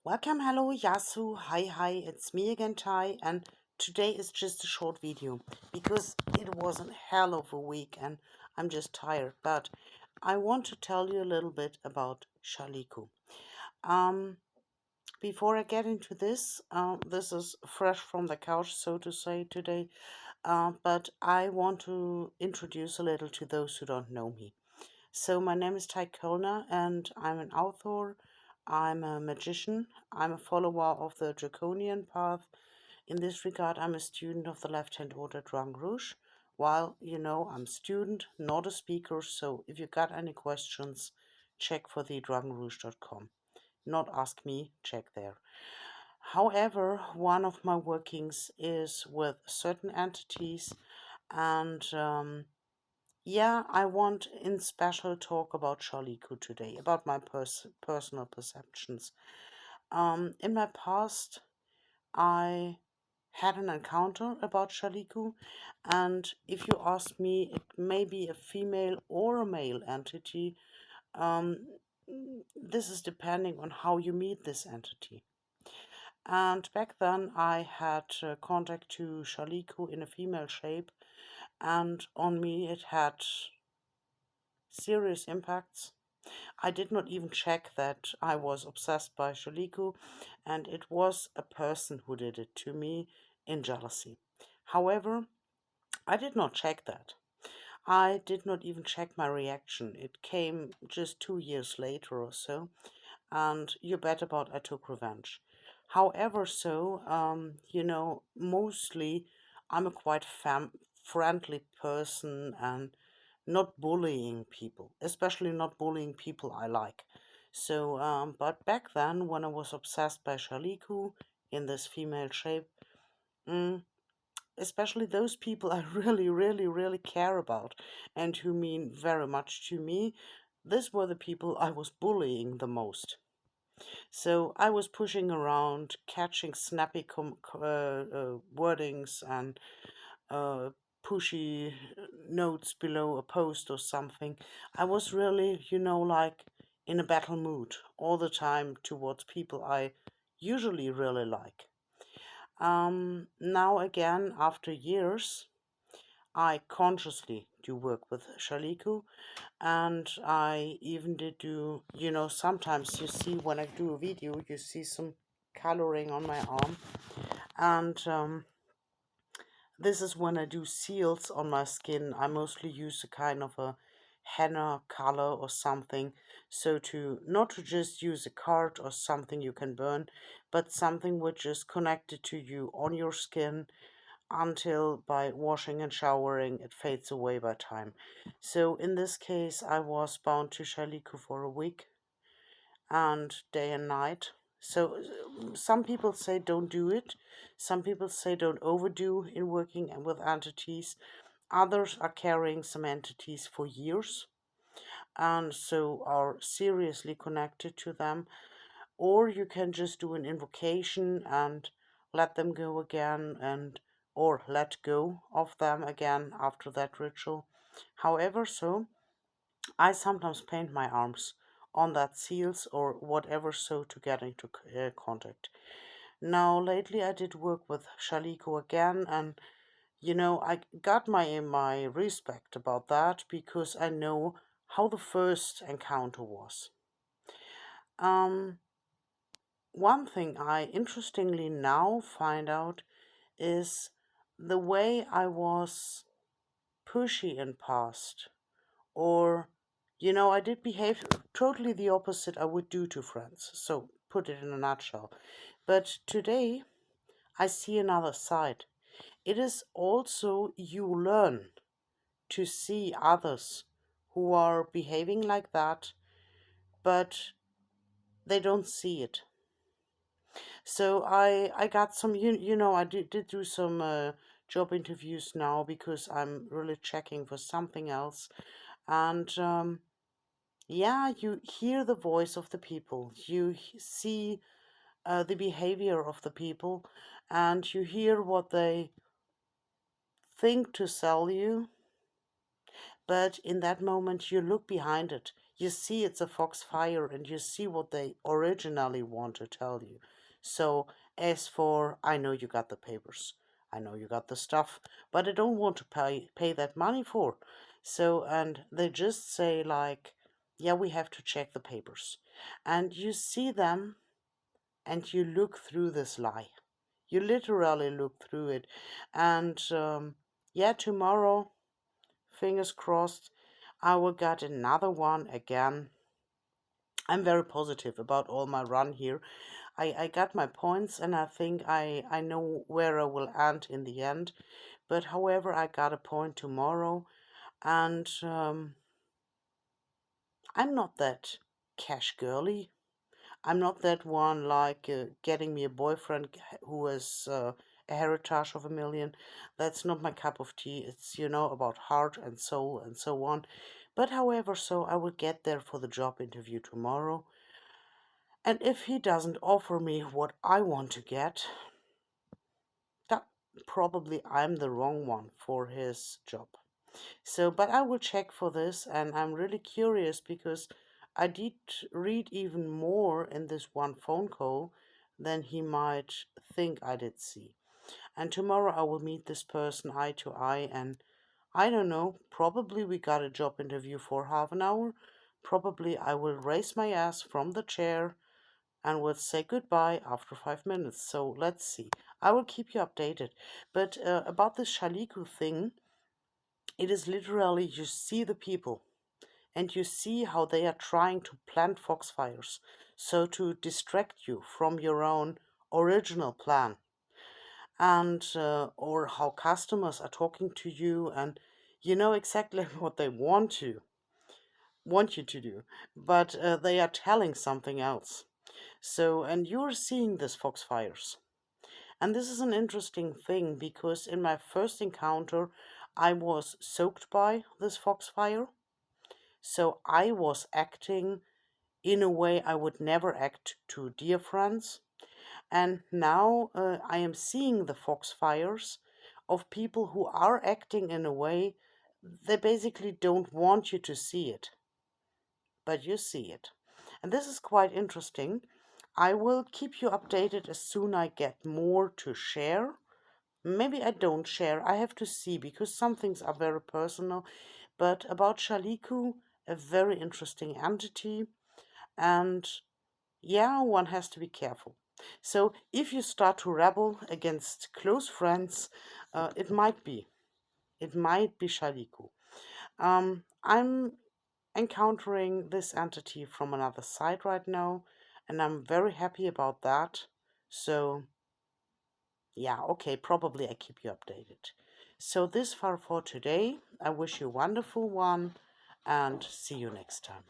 Welcome, hello, Yasu, hi, it's me again, Tai, and today is just a short video because it was a hell of a week and I'm just tired, but I want to tell you a little bit about Shalicu. Um, Before I get into this, this is fresh from the couch, so to say, today, but I want to introduce a little to those who don't know me. So my name is Tai Kölner and I'm an author, I'm a magician, I'm a follower of the Draconian path. In this regard, I'm a student of the Left-Hand Order Drang Rouge. While, I'm a student, not a speaker, so if you got any questions, check for the drangrouge.com. Not ask me, check there. However, one of my workings is with certain entities and yeah, I want in special talk about Shalicu today, about my personal perceptions. In my past, I had an encounter about Shalicu, and if you ask me, it may be a female or a male entity. Um, this is depending on how you meet this entity. And back then, I had contact to Shalicu in a female shape, and on me, it had serious impacts. I did not even check that I was obsessed by Shalicu, and it was a person who did it to me in jealousy. However, I did not check that. I did not even check my reaction. It came just 2 years later or so, and you bet about I took revenge. However, mostly I'm a quite friendly person and not bullying people, especially not bullying people I like. So, but back then, when I was obsessed by Shaliku in this female shape, mm, especially those people I really care about and who mean very much to me, these were the people I was bullying the most. So I was pushing around, catching snappy wordings and uh, pushy notes below a post or something. I was really, like in a battle mood all the time towards people I usually really like. Now again, after years, I consciously do work with Shaliku, and I even did do, sometimes you see when I do a video, you see some coloring on my arm, and this is when I do seals on my skin. I mostly use a kind of a henna color or something, so to not to just use a card or something you can burn, but something which is connected to you on your skin until by washing and showering it fades away by time. So in this case I was bound to Shaliku for a week and day and night. So some people say don't do it. Some people say don't overdo in working and with entities. Others are carrying some entities for years and so are seriously connected to them. Or you can just do an invocation and let them go again and or let go of them again after that ritual. However, I sometimes paint my arms on that seals or whatever so to get into contact. Now lately I did work with Shaliku again, and I got my respect about that because I know how the first encounter was. Um One thing I interestingly now find out is the way I was pushy in past, or I did behave totally the opposite I would do to friends. So put it in a nutshell. But today I see another side. It is also you learn to see others who are behaving like that, but they don't see it. So I got some I did do some job interviews now because I'm really checking for something else, and yeah, you hear the voice of the people, you see the behavior of the people, and you hear what they think to sell you, but in that moment you look behind it. you see it's a foxfire and you see what they originally want to tell you. So, as for, I know you got the papers, I know you got the stuff, but I don't want to pay that money for. So, and they just say, like, yeah, we have to check the papers. And you see them and you look through this lie. You literally look through it. And yeah, tomorrow, fingers crossed, I will get another one again. I'm very positive about all my run here. I got my points and I think I know where I will end in the end. But however, I got a point tomorrow and I'm not that cash girly. I'm not that one like getting me a boyfriend who has a heritage of 1 million. That's not my cup of tea. It's, about heart and soul and so on. But however, so I will get there for the job interview tomorrow. And if he doesn't offer me what I want to get, that probably I'm the wrong one for his job. So, but I will check for this, and I'm really curious because I did read even more in this one phone call than he might think I did see. And tomorrow I will meet this person eye to eye, and I don't know, probably we got a job interview for half an hour. Probably I will raise my ass from the chair and will say goodbye after 5 minutes. So let's see. I will keep you updated. But about this Shalicu thing, it is literally you see the people and you see how they are trying to plant foxfires, so to distract you from your own original plan, and or how customers are talking to you and you know exactly what they want you to do, but they are telling something else. So, and you're seeing this foxfires. And this is an interesting thing because in my first encounter, I was soaked by this foxfire. So I was acting in a way I would never act to dear friends. And now I am seeing the foxfires of people who are acting in a way they basically don't want you to see it, but you see it. And this is quite interesting. I will keep you updated as soon I get more to share. Maybe I don't share, I have to see because some things are very personal. But about Shaliku, a very interesting entity, and yeah, one has to be careful. So if you start to rebel against close friends, it might be Shaliku. I'm encountering this entity from another side right now, and I'm very happy about that. So yeah, okay, probably I keep you updated. So this far for today. I wish you a wonderful one and see you next time.